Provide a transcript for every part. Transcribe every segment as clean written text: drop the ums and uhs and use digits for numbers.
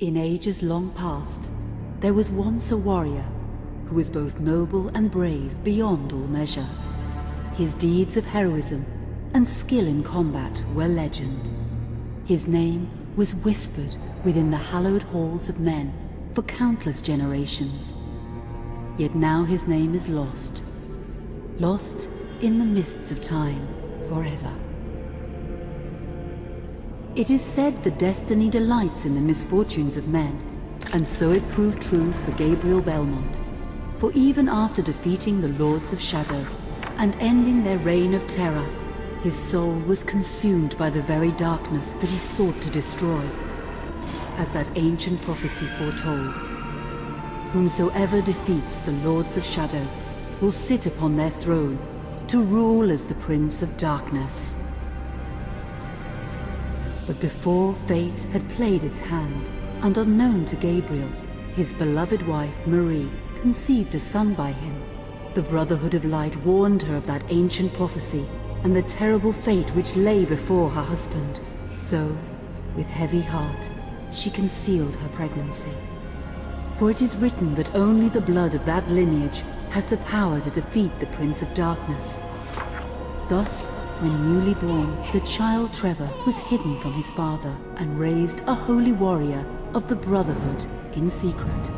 In ages long past, there was once a warrior who was both noble and brave beyond all measure. His deeds of heroism and skill in combat were legend. His name was whispered within the hallowed halls of men for countless generations. Yet now his name is lost. Lost in the mists of time forever. It is said that destiny delights in the misfortunes of men, and so it proved true for Gabriel Belmont. For even after defeating the Lords of Shadow and ending their reign of terror, his soul was consumed by the very darkness that he sought to destroy. As that ancient prophecy foretold, whomsoever defeats the Lords of Shadow will sit upon their throne to rule as the Prince of Darkness. But before fate had played its hand, and unknown to Gabriel, his beloved wife Marie conceived a son by him. The Brotherhood of Light warned her of that ancient prophecy and the terrible fate which lay before her husband. So, with heavy heart, she concealed her pregnancy. For it is written that only the blood of that lineage has the power to defeat the Prince of Darkness. Thus, when newly born, the child Trevor was hidden from his father and raised a holy warrior of the Brotherhood in secret,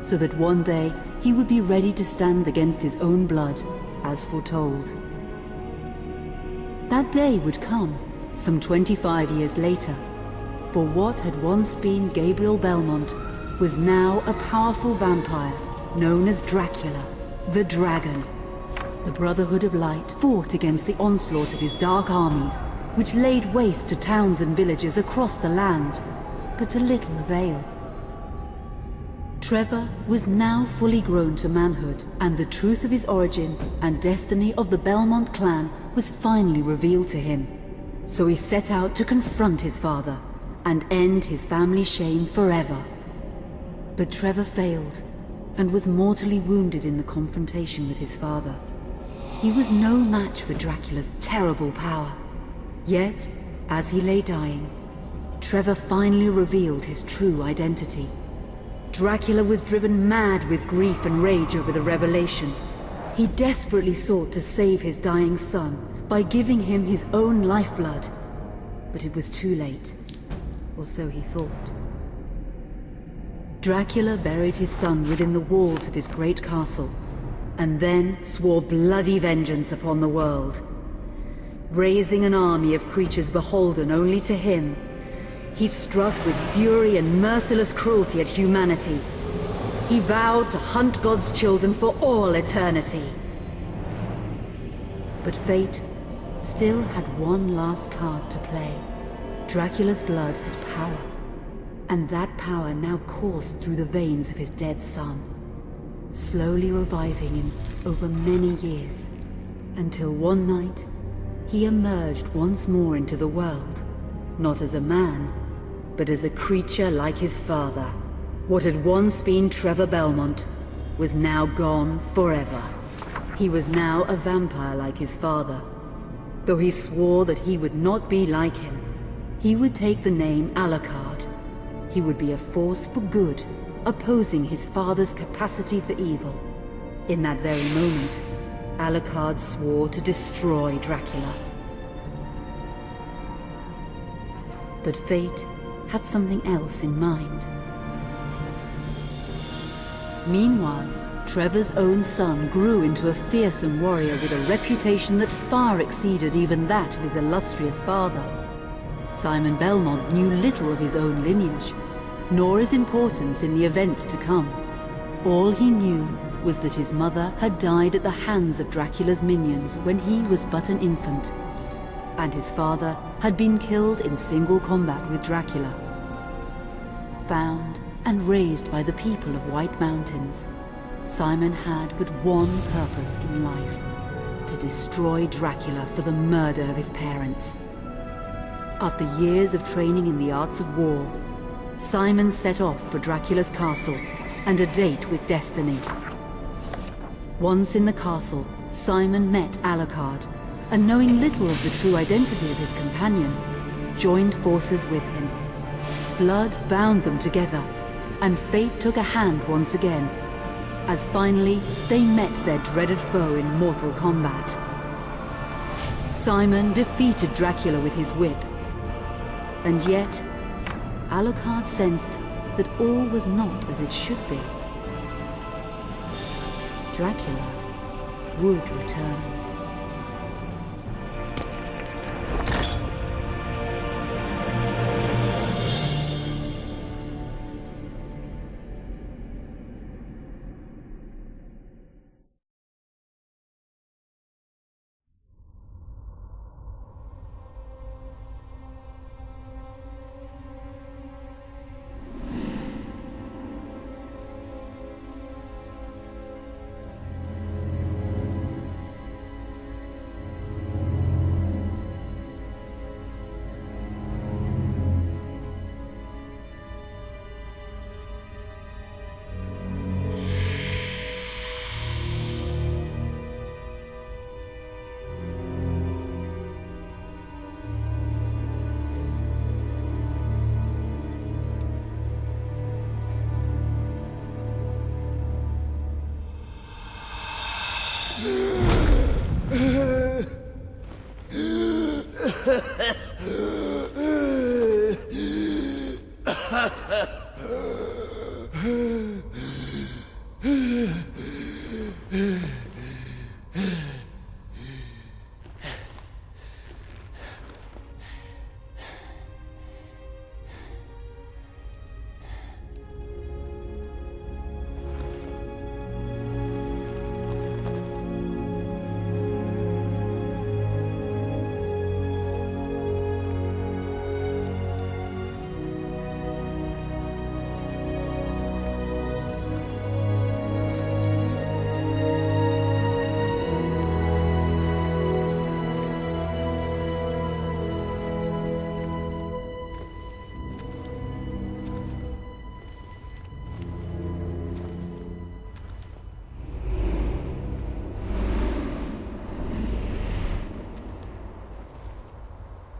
so that one day he would be ready to stand against his own blood, as foretold. That day would come, some 25 years later, for what had once been Gabriel Belmont was now a powerful vampire known as Dracula, the Dragon. The Brotherhood of Light fought against the onslaught of his dark armies, which laid waste to towns and villages across the land, but to little avail. Trevor was now fully grown to manhood, and the truth of his origin and destiny of the Belmont clan was finally revealed to him. So he set out to confront his father and end his family's shame forever. But Trevor failed and was mortally wounded in the confrontation with his father. He was no match for Dracula's terrible power. Yet, as he lay dying, Trevor finally revealed his true identity. Dracula was driven mad with grief and rage over the revelation. He desperately sought to save his dying son by giving him his own lifeblood. But it was too late, or so he thought. Dracula buried his son within the walls of his great castle, and then swore bloody vengeance upon the world. Raising an army of creatures beholden only to him, he struck with fury and merciless cruelty at humanity. He vowed to hunt God's children for all eternity. But fate still had one last card to play. Dracula's blood had power, and that power now coursed through the veins of his dead son, slowly reviving him over many years, until one night he emerged once more into the world, not as a man, but as a creature like his father. What had once been Trevor Belmont was now gone forever. He was now a vampire like his father. Though he swore that he would not be like him, he would take the name Alucard. He would be a force for good, opposing his father's capacity for evil. In that very moment, Alucard swore to destroy Dracula. But fate had something else in mind. Meanwhile, Trevor's own son grew into a fearsome warrior with a reputation that far exceeded even that of his illustrious father. Simon Belmont knew little of his own lineage, nor his importance in the events to come. All he knew was that his mother had died at the hands of Dracula's minions when he was but an infant, and his father had been killed in single combat with Dracula. Found and raised by the people of White Mountains, Simon had but one purpose in life: to destroy Dracula for the murder of his parents. After years of training in the arts of war, Simon set off for Dracula's castle and a date with destiny. Once in the castle, Simon met Alucard, and knowing little of the true identity of his companion, joined forces with him. Blood bound them together, and fate took a hand once again, as finally they met their dreaded foe in mortal combat. Simon defeated Dracula with his whip, and yet Alucard sensed that all was not as it should be. Dracula would return.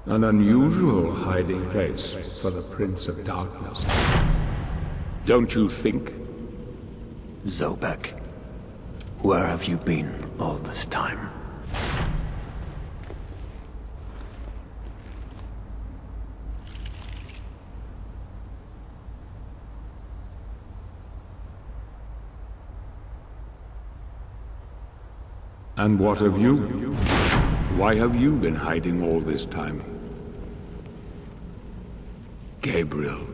An unusual hiding place for the Prince of Darkness. Don't you think? Zobek, where have you been all this time? And what of you? Why have you been hiding all this time? Gabriel.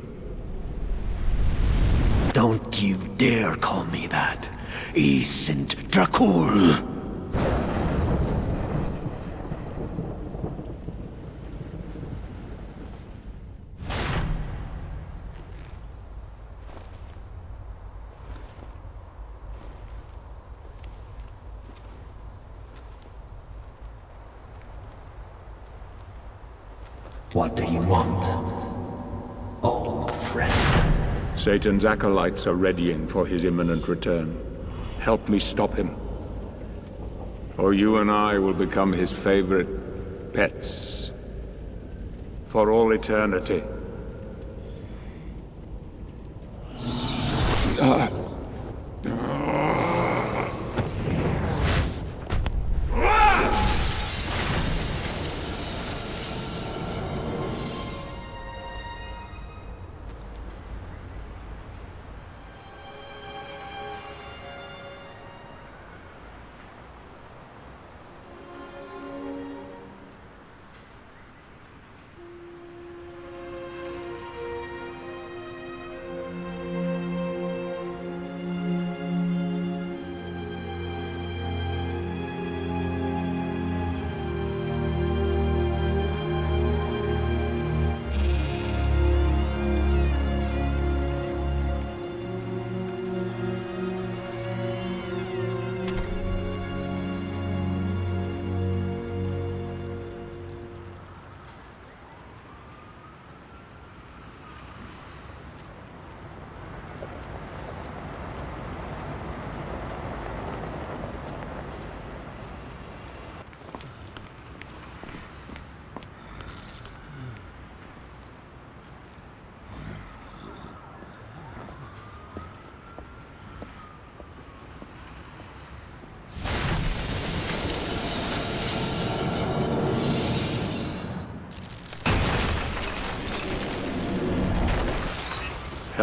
Don't you dare call me that. I sind Dracul. What do you want, old friend? Satan's acolytes are readying for his imminent return. Help me stop him. Or you and I will become his favorite pets. For all eternity.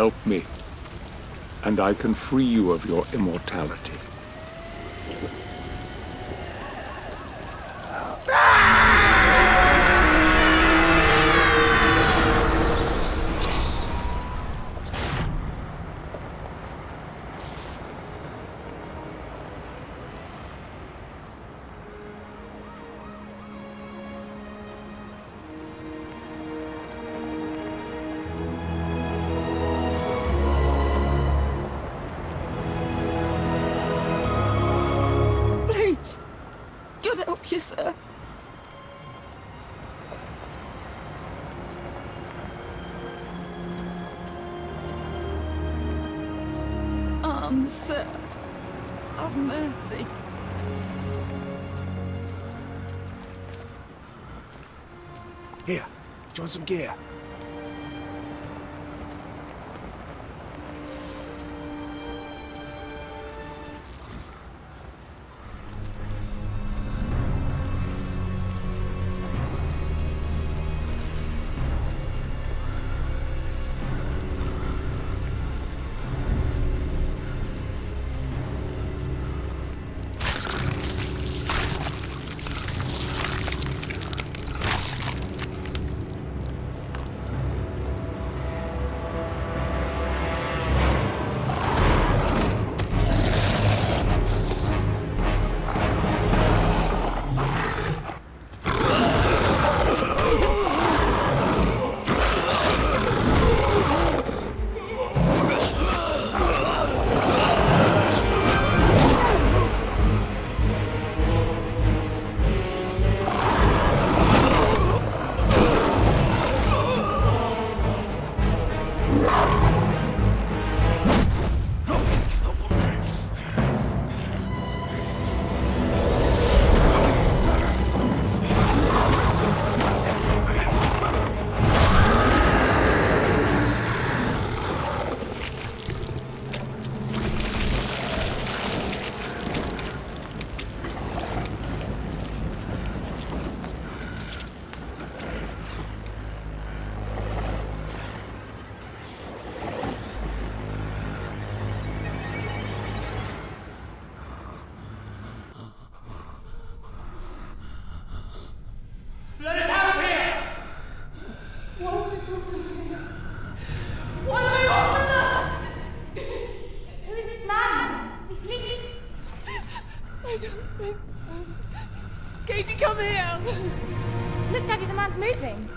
Help me, and I can free you of your immortality. God help you, sir. Sir, have mercy. Here, do you want some gear? Katie, come here! Look, Daddy, the man's moving.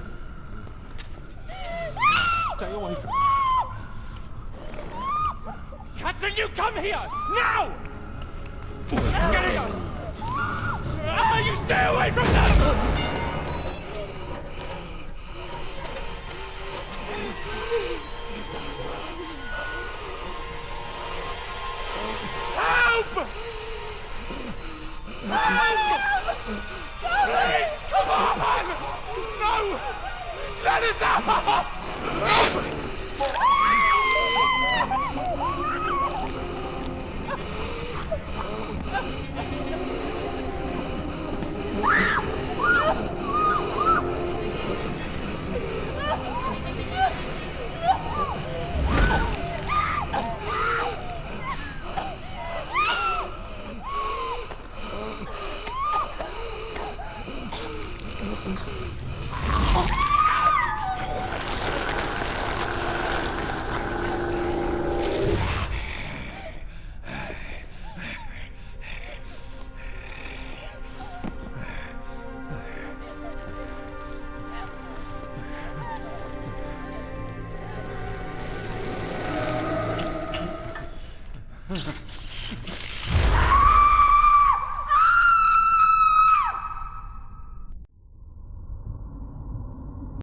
Stay away from me. Catherine, you come here! Now! Get here! You stay away from them! Help! Help! Please, come on! No! Let us out!